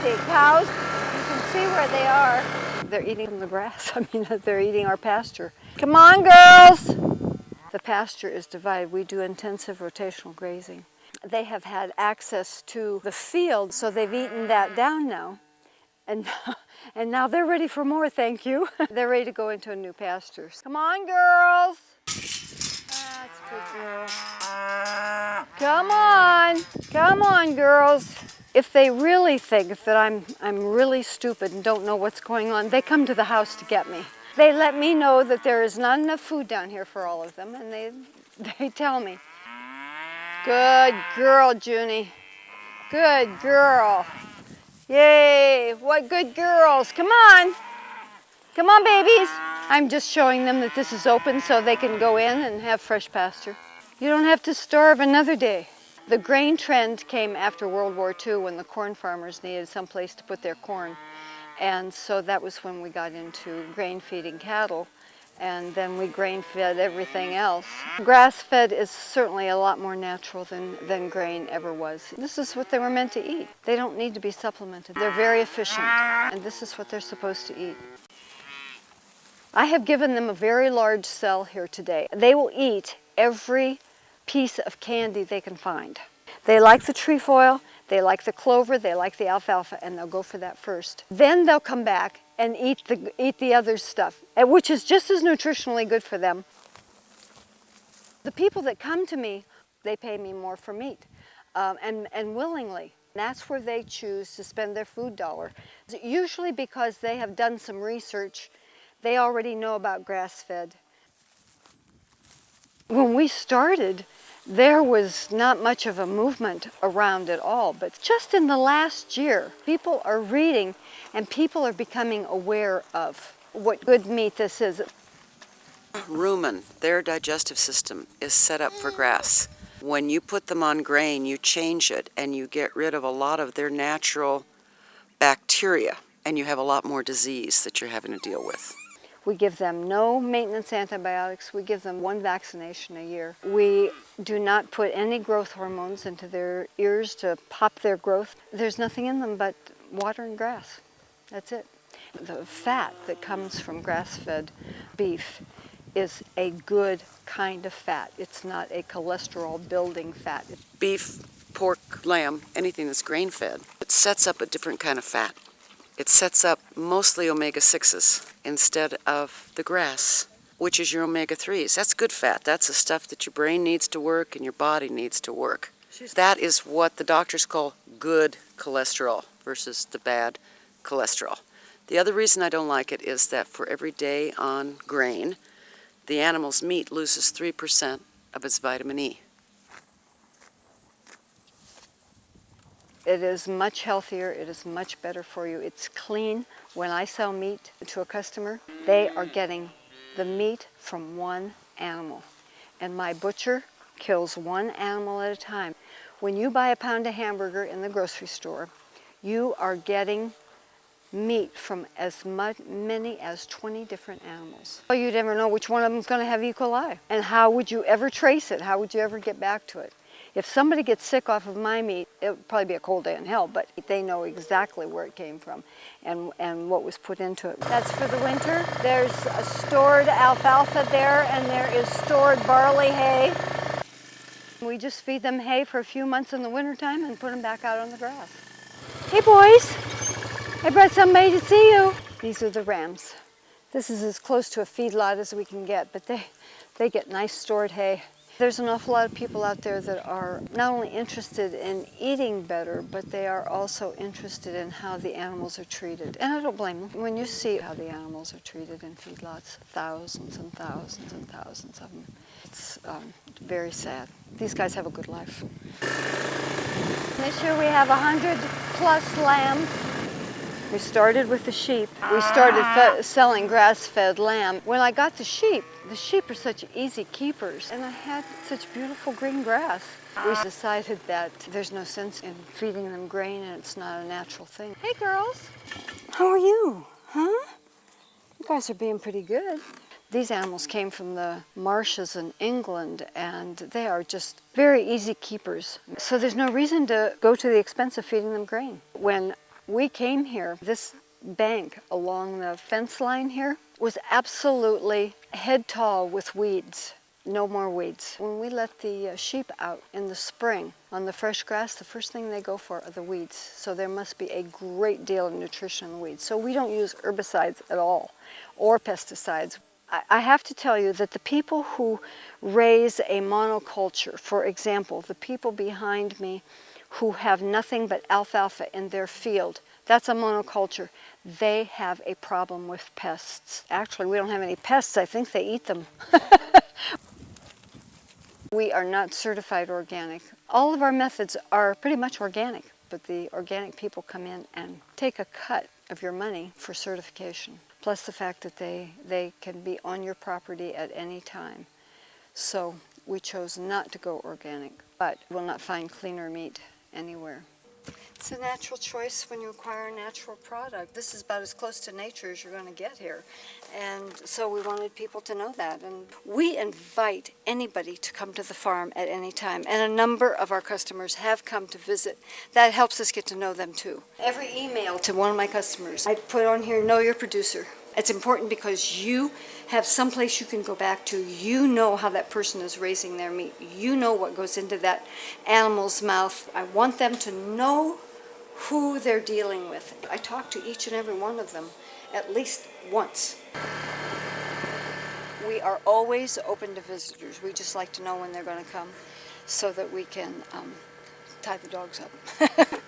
The cows, you can see where they are. They're eating the grass. I mean, they're eating our pasture. Come on, girls! The pasture is divided. We do intensive rotational grazing. They have had access to the field, so they've eaten that down now. And now they're ready for more, thank you. They're ready to go into a new pasture. Come on, girls! That's a good girl. Come on, girls. If they really think that I'm really stupid and don't know what's going on, they come to the house to get me. They let me know that there is not enough food down here for all of them, and they tell me. Good girl, Junie. Good girl. Yay, what good girls. Come on. Come on, babies. I'm just showing them that this is open so they can go in and have fresh pasture. You don't have to starve another day. The grain trend came after World War II when the corn farmers needed some place to put their corn. And so that was when we got into grain feeding cattle. And then we grain fed everything else. Grass fed is certainly a lot more natural than grain ever was. This is what they were meant to eat. They don't need to be supplemented. They're very efficient, and this is what they're supposed to eat. I have given them a very large cell here today. They will eat every piece of candy they can find. They like the trefoil, they like the clover, they like the alfalfa, and they'll go for that first. Then they'll come back and eat the other stuff, which is just as nutritionally good for them. The people that come to me, they pay me more for meat, and willingly. That's where they choose to spend their food dollar. Usually because they have done some research, they already know about grass-fed. When we started, there was not much of a movement around at all, but just in the last year, people are reading and people are becoming aware of what good meat this is. Rumen, their digestive system is set up for grass. When you put them on grain, you change it and you get rid of a lot of their natural bacteria, and you have a lot more disease that you're having to deal with. We give them no maintenance antibiotics. We give them 1 vaccination a year. We do not put any growth hormones into their ears to pop their growth. There's nothing in them but water and grass. That's it. The fat that comes from grass-fed beef is a good kind of fat. It's not a cholesterol-building fat. Beef, pork, lamb, anything that's grain-fed, it sets up a different kind of fat. It sets up mostly omega-6s instead of the grass, which is your omega-3s. That's good fat. That's the stuff that your brain needs to work and your body needs to work. That is what the doctors call good cholesterol versus the bad cholesterol. The other reason I don't like it is that for every day on grain, the animal's meat loses 3% of its vitamin E. It is much healthier, it is much better for you. It's clean. When I sell meat to a customer, they are getting the meat from one animal. And my butcher kills one animal at a time. When you buy a pound of hamburger in the grocery store, you are getting meat from as many as 20 different animals. You'd never know which one of them is going to have E. coli. And how would you ever trace it? How would you ever get back to it? If somebody gets sick off of my meat, it would probably be a cold day in hell, but they know exactly where it came from and what was put into it. That's for the winter. There's a stored alfalfa there, and there is stored barley hay. We just feed them hay for a few months in the wintertime and put them back out on the grass. Hey boys, I brought somebody to see you. These are the rams. This is as close to a feedlot as we can get, but they get nice stored hay. There's an awful lot of people out there that are not only interested in eating better, but they are also interested in how the animals are treated. And I don't blame them. When you see how the animals are treated in feedlots, thousands and thousands and thousands of them, it's very sad. These guys have a good life. This year we have 100 plus lambs. We started with the sheep. We started selling grass-fed lamb. When I got the sheep are such easy keepers, and I had such beautiful green grass. We decided that there's no sense in feeding them grain, and it's not a natural thing. Hey girls, how are you? Huh? You guys are being pretty good. These animals came from the marshes in England, and they are just very easy keepers. So there's no reason to go to the expense of feeding them grain. When We came here, this bank along the fence line here was absolutely head tall with weeds. No more weeds. When we let the sheep out in the spring on the fresh grass, the first thing they go for are the weeds. So there must be a great deal of nutrition in the weeds. So we don't use herbicides at all or pesticides. I have to tell you that the people who raise a monoculture, for example, the people behind me who have nothing but alfalfa in their field, that's a monoculture. They have a problem with pests. Actually, we don't have any pests. I think they eat them. We are not certified organic. All of our methods are pretty much organic, but the organic people come in and take a cut of your money for certification, plus the fact that they can be on your property at any time. So we chose not to go organic, but will not find cleaner meat anywhere. It's a natural choice when you acquire a natural product. This is about as close to nature as you're going to get here. And so we wanted people to know that. And we invite anybody to come to the farm at any time. And a number of our customers have come to visit. That helps us get to know them too. Every email to one of my customers, I put on here, know your producer. It's important because you have someplace you can go back to. You know how that person is raising their meat. You know what goes into that animal's mouth. I want them to know who they're dealing with. I talk to each and every one of them at least once. We are always open to visitors. We just like to know when they're going to come so that we can tie the dogs up.